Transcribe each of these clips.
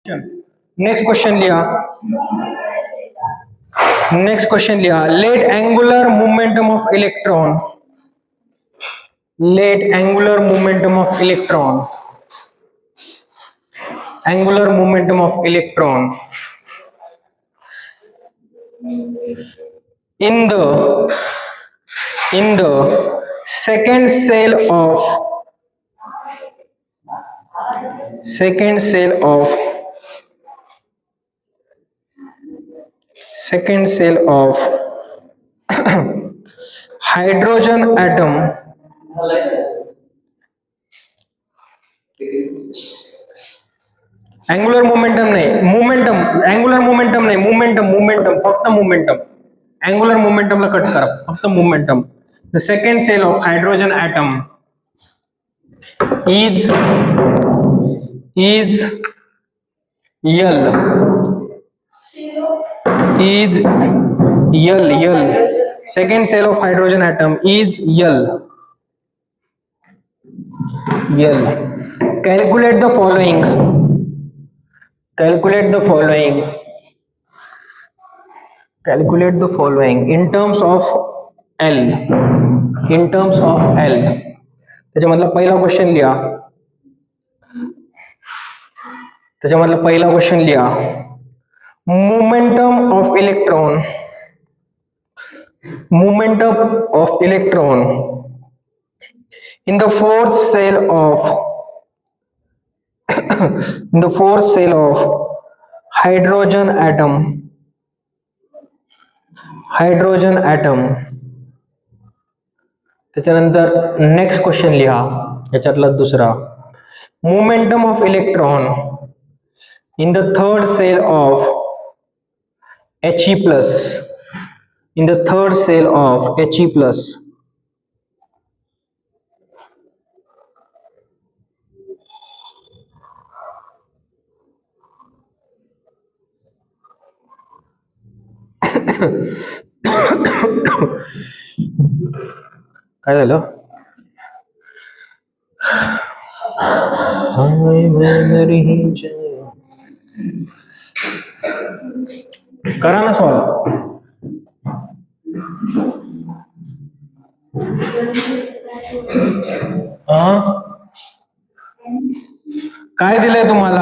Next question लिहा. Next question लिहा. Let angular momentum of electron. Let angular momentum of electron. Angular momentum of electron in the second cell of hydrogen atom. Angular momentum नाही, momentum. Angular momentum नाही, momentum फक्त momentum. Angular मोमेंटमला cut करा, फक्त momentum. The second sale of hydrogen atom is L. Second cell of hydrogen atom is L. Calculate the following. Calculate the following in terms of L. त्याच्यामधला पहिला question लिहा. Momentum of electron in the fourth cell of hydrogen atom. त्याच्यानंतर next question लिहा. याच्यातला दुसरा. Momentum of electron in the third cell of He+. काय झालं? करा ना सॉल्व. काय दिलंय तुम्हाला?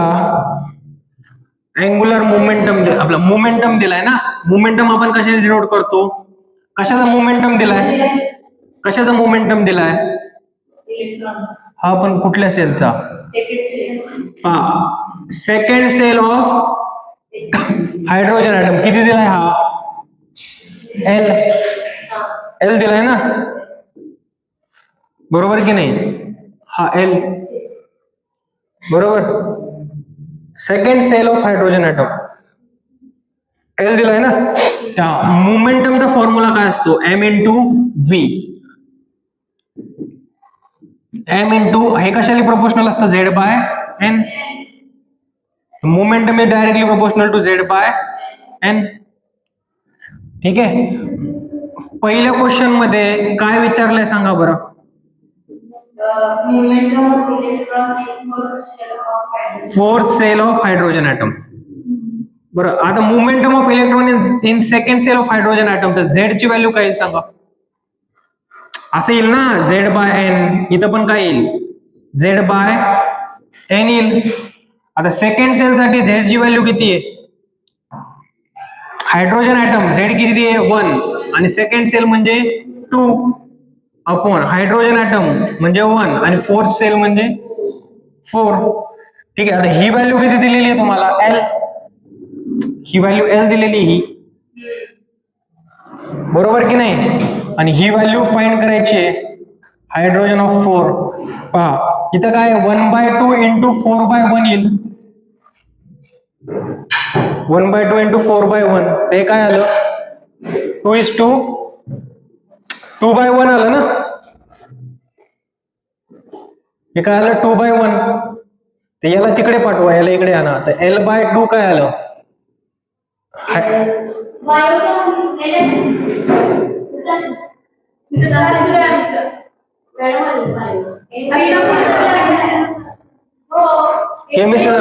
Angular momentum. आपला मोमेंटम दिलाय ना. मोमेंटम आपण कशाने डिनोट करतो? कशाचा मोमेंटम दिलाय? हा, पण कुठल्या सेलचा? Second sale of hydrogen atom. किती दिलाय हा? एल दिलाय ना, बरोबर की नाही? हा एल, बरोबर. Second sale of hydrogen atom L दिलाय ना. त्या मोमेंटमचा फॉर्म्युला काय असतो? M into v. हे कशाला प्रोपोर्शनल असतं? Z by N. Momentum is directly proportional to Z by N. ठीक आहे. पहिल्या क्वेश्चन मध्ये काय विचारलंय सांगा बरं? Fourth shell of hydrogen atom. बरं, आता momentum of electron in second sale of hydrogen atom. तर झेड ची व्हॅल्यू काय येईल सांगा? असं येईल ना, झेड बाय एन. इथं पण काय येईल? झेड बाय एन येईल. आता सेकंड सेल साठी झेड ची व्हॅल्यू किती आहे? हायड्रोजन ॲटम झेड किती आहे? 1. आणि सेकंड सेल म्हणजे 2 अपॉन हायड्रोजन ॲटम म्हणजे 1 आणि फोर्थ सेल म्हणजे 4. ठीक आहे. आता ही व्हॅल्यू किती दिलेली आहे तुम्हाला? एल. ही व्हॅल्यू एल दिलेली ही, बरोबर की नाही? आणि ही व्हॅल्यू फाइंड करायची आहे हायड्रोजन ऑफ 4. पहा इथं काय 1/2 इंटू 4/1 येईल. 1/2 इंटू 4/1 ते काय आलं? 2:1 आलं ना. हे काय आलं? 2/1. ते याला तिकडे पाठवा, याला इकडे आणा. तर L/2 काय आलं? केमिस्ट्री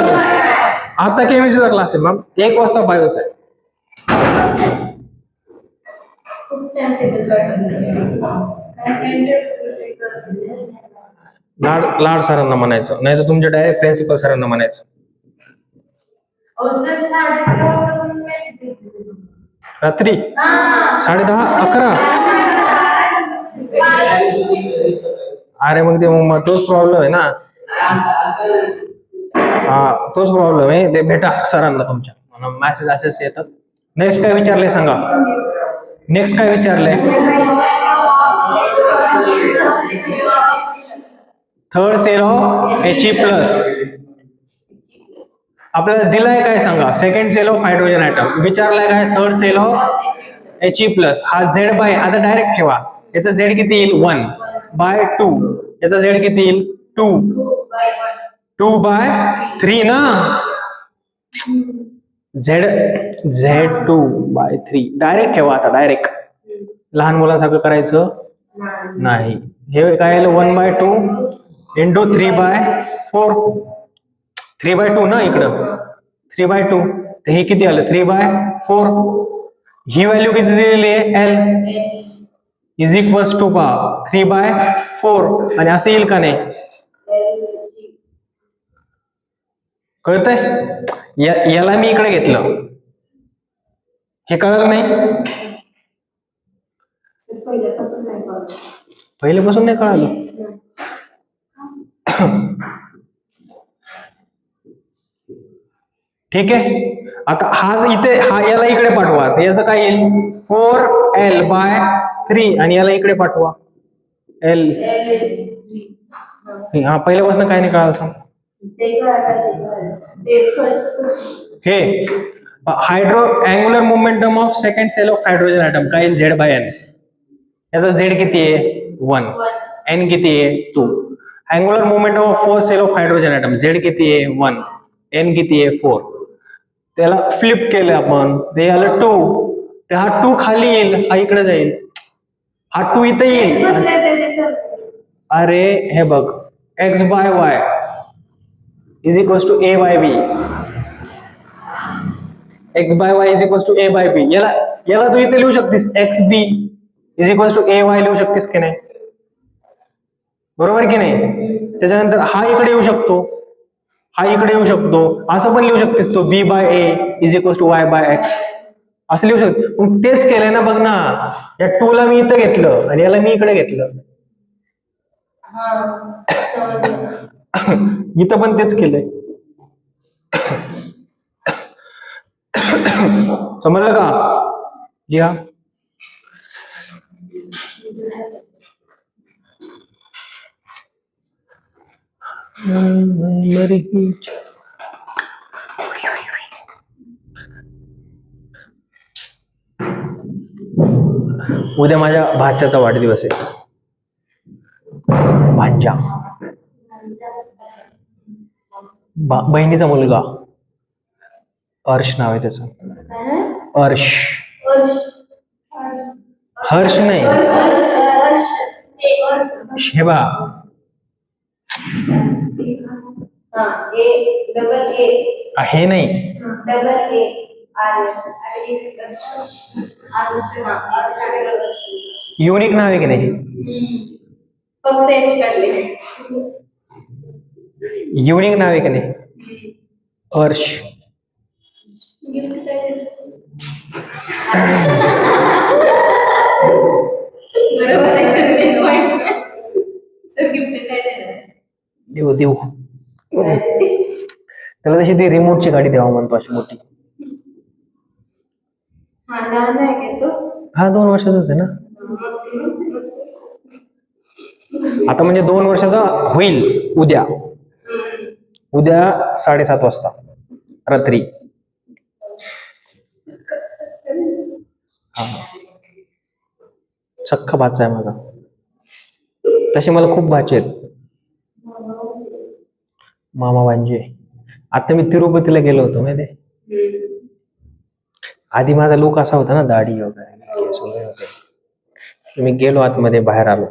आता केमिस्ट्रीचा क्लास आहे मॅम, 1 वाजता बायोचा आहे. लाड सरांना म्हणायचं, नाही तर तुमच्या डायरेक्ट प्रिन्सिपल सरांना म्हणायचं. रात्री 10:30 11. अरे मग ते मग तोच प्रॉब्लेम आहे ना. हा तोच प्रॉब्लेम आहे. ते भेटा सरांना तुमच्या, मला मॅसेज असेच येतात. नेक्स्ट काय विचारले सांगा. नेक्स्ट काय विचारले. Third cell of He+. आपल्याला दिलाय काय सांगा. Second sale of hydrogen atom विचारलाय काय. Third cell of He+. हा Z बाय, आता डायरेक्ट ठेवा. याचा Z किती येईल 1/2. याचा Z किती येईल 2/3 ना. Z2/3 डायरेक्ट ठेवा. आता डायरेक्ट लहान मुलांसारखं करायचं नाही. हे काय आलं 1/2 इंटू 3/4. 3/2 ना इकडं 3/2. तर हे किती आलं 3/4. ही व्हॅल्यू किती दिलेली आहे L इज इक्वल्स टू 3/4. आणि असं येईल का नाही. कळतंय. याला मी इकडे घेतलं, हे कळलं नाही. पहिल्यापासून नाही कळालं. ठीक आहे. आता हा इथे, हा याला इकडे पाठवा. याचं काय येईल 4L/3 आणि याला इकडे पाठवा L. हा पहिल्यापासून काय नाही कळालं. हे hydro angular momentum of second sale of hydrogen atom काय येईल Z/N. याचा Z किती आहे 1, N किती आहे 2. Angular momentum of fourth shell of hydrogen atom Z किती आहे 1, N किती आहे 4. त्याला फ्लिप केलं आपण, ते आलं 2. ते हा 2 खाली येईल, हा इकडे जाईल. हा 2 इथे येईल. अरे हे बघ X/Y is equals to A/B. X/Y is equals to A/B. याला तू इथे लिहू शकतेस XB is equals to AY लिहू शकतेस की नाही. बरोबर की नाही. त्याच्यानंतर हा इकडे येऊ शकतो, हा इकडे येऊ शकतो. असं पण लिहू शकतेस तो B/A is equals to Y/X असं लिहू शकतो. पण तेच केलंय ना बघ ना. या 2 ला मी इथं घेतलं आणि याला मी इकडे घेतलं. इथं पण तेच केलंय. समजलं का. या उद्या माझ्या भाच्याचा वाढदिवस आहे. भांजा बहिणीचा मुलगा हर्ष नाव आहे त्याचं. हर्ष. हर्ष नाही शेबा. हे नाही युनिक नाव आहे की नाही. युनिक नाव आहे की नाही हर्ष. देऊ देऊ त्याला तशी ती रिमोटची गाडी द्यावा म्हणतो अशी मोठी. हा 2 वर्षाचाच आहे ना आता. म्हणजे 2 वर्षाचा होईल उद्या. उद्या 7:30 वाजता रात्री. सख्खा भाचा आहे माझा. तसे मला खूप भाचे आहेत. मामा भांजे. आता मी तिरुपतीला गेलो होतो माहिती. आधी माझा लुक असा होता ना, दाढी वगैरे केस वगैरे होते. मी गेलो आतमध्ये, बाहेर आलो.